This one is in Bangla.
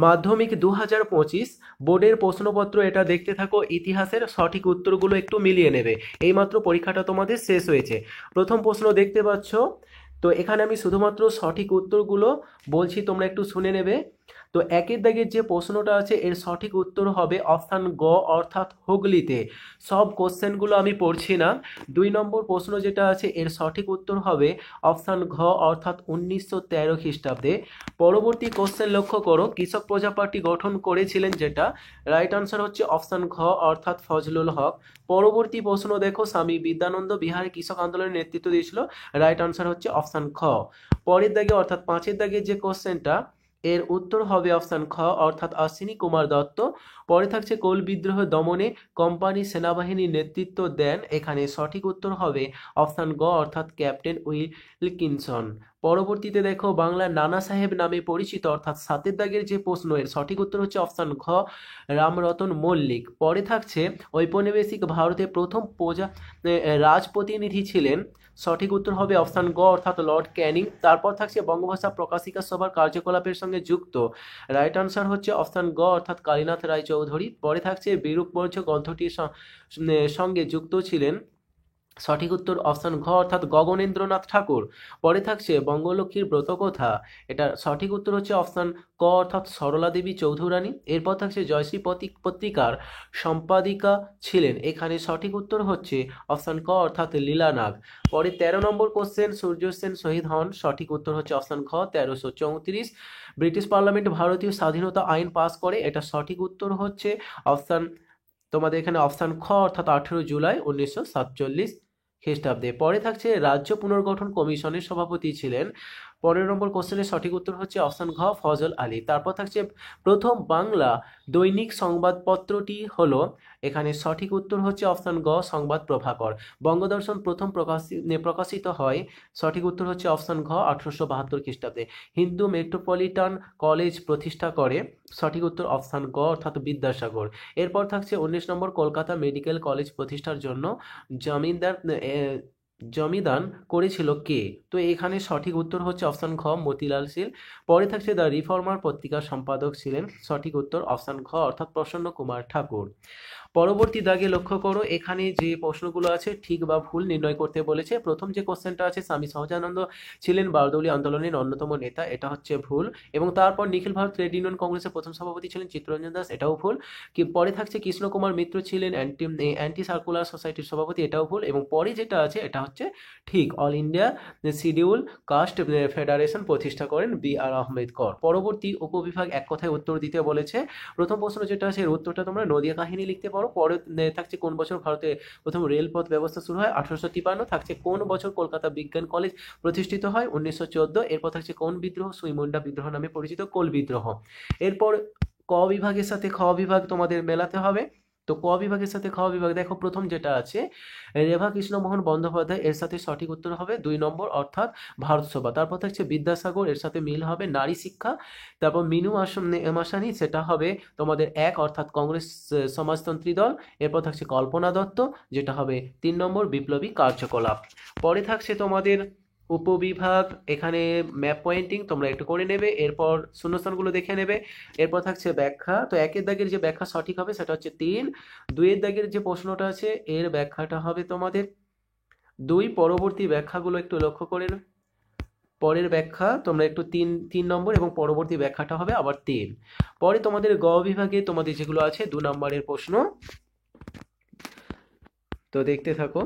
মাধ্যমিক 2025 বোর্ডের প্রশ্নপত্র এটা দেখতে থাকো, ইতিহাসের সঠিক উত্তরগুলো একটু মিলিয়ে নেবে। এইমাত্র পরীক্ষাটা তোমাদের শেষ হয়েছে। প্রথম প্রশ্ন দেখতে পাচ্ছ, তো এখানে আমি শুধুমাত্র সঠিক উত্তরগুলো বলছি, তোমরা একটু শুনে নেবে। তো একের দাগের যে প্রশ্নটা আছে এর সঠিক উত্তর হবে অপশান গ অর্থাৎ হুগলিতে। সব কোশ্চেনগুলো আমি পড়ছি না। 2 নম্বর প্রশ্ন যেটা আছে এর সঠিক উত্তর হবে অপশান ঘ অর্থাৎ 1913 খ্রিস্টাব্দে। পরবর্তী কোশ্চেন লক্ষ্য করো, কৃষক প্রজা পার্টি গঠন করেছিলেন যেটা, রাইট আনসার হচ্ছে অপশান ঘ অর্থাৎ ফজলুল হক। পরবর্তী প্রশ্ন দেখো, স্বামী বিদ্যানন্দ বিহারে কৃষক আন্দোলনের নেতৃত্ব দিয়েছিল, রাইট আনসার হচ্ছে অপশান খ। পরের দাগে অর্থাৎ 5-এর দাগের যে কোশ্চেনটা এর উত্তর হবে অপশান খ অর্থাৎ অশ্বিনী কুমার দত্ত। পরে থাকছে কোল বিদ্রোহ দমনে কোম্পানি সেনাবাহিনীর নেতৃত্ব দেন, এখানে সঠিক উত্তর হবে অপশান গ অর্থাৎ ক্যাপ্টেন উইলকিনসন। পরবর্তীতে দেখো, বাংলার নানা সাহেব নামে পরিচিত অর্থাৎ 7-এর দাগের যে প্রশ্ন এর সঠিক উত্তর হচ্ছে অপশান ঘ রামরতন মল্লিক। পরে থাকছে ঔপনিবেশিক ভারতের প্রথম রাজপ্রতিনিধি ছিলেন, সঠিক উত্তর হবে অপশান গ অর্থাৎ লর্ড ক্যানিং। তারপর থাকছে বঙ্গভাষা প্রকাশিকা সভার কার্যকলাপের সঙ্গে যুক্ত, রাইট আনসার হচ্ছে অপশান গ অর্থাৎ কালীনাথ রায়চৌধুরী। পরে থাকছে বিরূপ বর্জ্য গ্রন্থটির সঙ্গে যুক্ত ছিলেন, সঠিক উত্তর অপশান ঘ অর্থাৎ গগনেন্দ্রনাথ ঠাকুর। পরে থাকছে বঙ্গলক্ষ্মীর ব্রতকথা, এটা সঠিক উত্তর হচ্ছে অপশান ক অর্থাৎ সরলা দেবী চৌধুরানী। এরপর থাকছে জয়শ্রী পত্রিকার সম্পাদিকা ছিলেন, এখানে সঠিক উত্তর হচ্ছে অপশান ক অর্থাৎ লীলা নাগ। পরে 13 নম্বর কোশ্চেন, সূর্য সেন শহীদ হন, সঠিক উত্তর হচ্ছে অপশান ঘ 1334। ব্রিটিশ পার্লামেন্ট ভারতীয় স্বাধীনতা আইন পাস করে, এটা সঠিক উত্তর হচ্ছে অপশান তোমাদের এখানে অপশান খ অর্থাৎ 18 জুলাই 1947 খ্রিস্টাব্দে। পরে থাকছে রাজ্য পুনর্গঠন কমিশনের সভাপতি ছিলেন, 15 নম্বর কোশ্চেনের সঠিক উত্তর হচ্ছে অপশান ঘ ফজল আলী। তারপর থাকছে প্রথম বাংলা দৈনিক সংবাদপত্রটি হলো, এখানে সঠিক উত্তর হচ্ছে অপশান গ সংবাদ প্রভাকর। বঙ্গদর্শন প্রথম প্রকাশিত হয়, সঠিক উত্তর হচ্ছে অপশান ঘ 1872 খ্রিস্টাব্দে। হিন্দু মেট্রোপলিটন কলেজ প্রতিষ্ঠা করে, সঠিক উত্তর অপশান গ অর্থাৎ বিদ্যাসাগর। এরপর থাকছে 19 নম্বর কলকাতা মেডিকেল কলেজ প্রতিষ্ঠার জন্য জমিদান করেছিল কে, তো এখানে সঠিক উত্তর হচ্ছে অপশান ঘ মতিলাল শীল। পরে থাকছে দ্য রিফর্মার পত্রিকার সম্পাদক ছিলেন, সঠিক উত্তর অপশান ঘ অর্থাৎ প্রসন্ন কুমার ঠাকুর। পরবর্তী দাগে লক্ষ্য করো, এখানে যে প্রশ্নগুলো আছে ঠিক বা ভুল নির্ণয় করতে বলেছে। প্রথম যে কোশ্চেনটা আছে, স্বামী সহজানন্দ ছিলেন বারদৌলি আন্দোলনের অন্যতম নেতা, এটা হচ্ছে ভুল। এবং তারপর নিখিল ভারত ট্রেড ইউনিয়ন কংগ্রেসের প্রথম সভাপতি ছিলেন চিত্তরঞ্জন দাস, এটাও ভুল। পরে থাকছে কৃষ্ণ কুমার মিত্র ছিলেন অ্যান্টি সার্কুলার সোসাইটির সভাপতি, এটাও ভুল। এবং পরে যেটা আছে এটা হচ্ছে ঠিক, All India Scheduled Caste Federation প্রতিষ্ঠা করেন B.R. আম্বেদকর। পরবর্তী উপবিভাগ এক কথায় উত্তর দিতে বলেছে। প্রথম প্রশ্ন যেটা আছে এর উত্তরটা তোমরা নদিয়া কাহিনী লিখতে পারো। পরে থাকছে কোন বছর ভারতে প্রথম রেলপথ ব্যবস্থা শুরু হয়, 1853। থাকছে কোন বছর কলকাতা বিজ্ঞান কলেজ প্রতিষ্ঠিত হয়, 1914। এরপর থাকছে কোন বিদ্রোহ সুইমুন্ডা বিদ্রোহ নামে পরিচিত, কোল বিদ্রোহ। এরপর ক বিভাগের সাথে খ বিভাগ তোমাদের মেলাতে হবে। তো ক বিভাগের সাথে খ বিভাগ দেখো, প্রথম যেটা আছে রেভা কৃষ্ণমোহন বন্দ্যোপাধ্যায়, এর সাথে সঠিক উত্তর হবে 2 নম্বর অর্থাৎ ভারত সভা। তারপর থাকছে বিদ্যাসাগর, এর সাথে মিল হবে নারী শিক্ষা। তারপর মিনু মাসানি, সেটা হবে তোমাদের 1 অর্থাৎ কংগ্রেস সমাজতন্ত্রী দল। এরপর থাকছে কল্পনা দত্ত, যেটা হবে 3 নম্বর বিপ্লবী কার্যকলাপ। পরে থাকছে তোমাদের উপবিভাগ, এখানে ম্যাপ পয়েন্টিং তোমরা একটু করে নেবে, এরপর শূন্যস্থানগুলো দেখে নেবে। এরপর থাকছে ব্যাখ্যা, তো 1-এর দাগের যে ব্যাখ্যা সঠিক হবে সেটা হচ্ছে 3। 2-এর দাগের যে প্রশ্নটা আছে এর ব্যাখ্যাটা হবে তোমাদের 2। পরবর্তী ব্যাখ্যাগুলো একটু লক্ষ্য করে নাও। পরের ব্যাখ্যা তোমরা একটু 3 নম্বর এবং পরবর্তী ব্যাখ্যাটা হবে আবার 3। পরে তোমাদের গ বিভাগে তোমাদের যেগুলো আছে 2 নম্বরের প্রশ্ন, তো দেখতে থাকো।